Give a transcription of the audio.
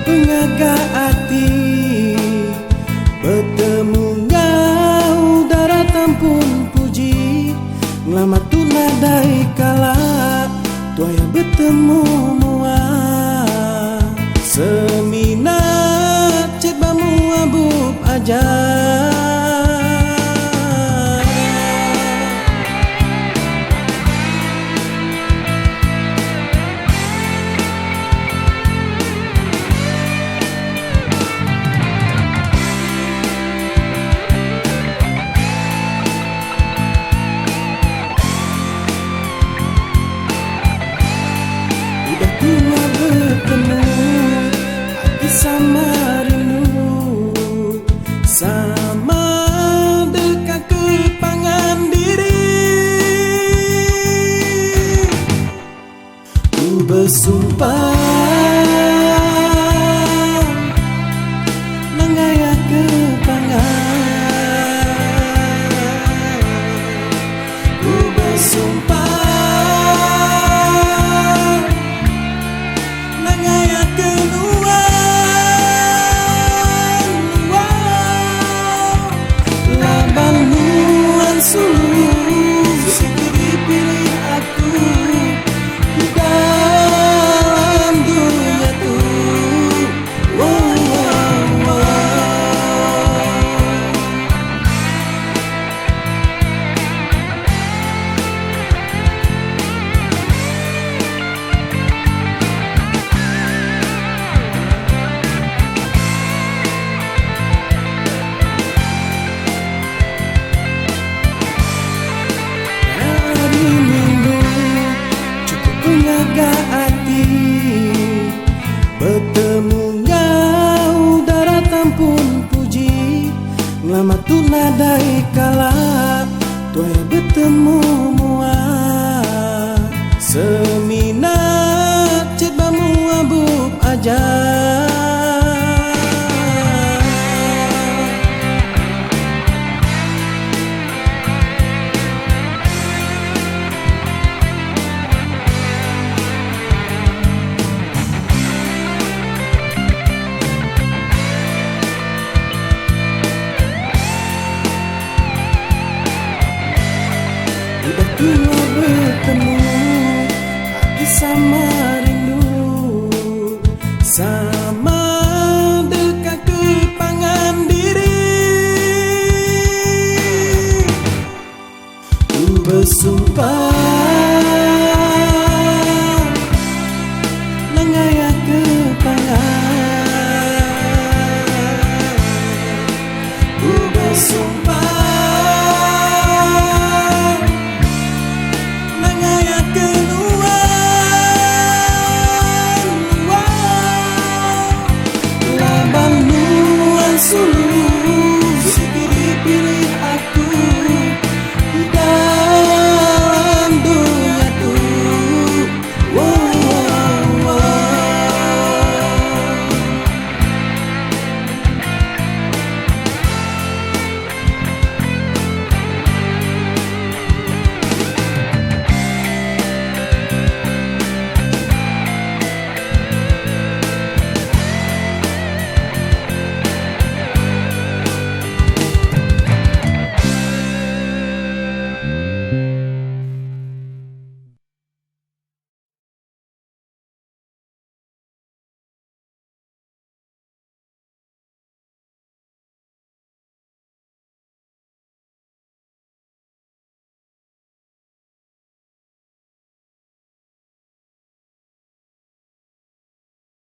Pengaga hati bertemu ngau daratan pun puji ngelamat tu nadai kala tuaya bertemu mua seminat cek bamu abub aja. Dua bertemu hati sama rindu, sama dekat kepangan diri. Ku bersumpah mengaya kepangan. Ku bersumpah hati bertemu ngau daratan pun puji ngelamat tu nadai kala tuaya bertemu mua seminat cek bamu abub aja. Dua bertemu hati sama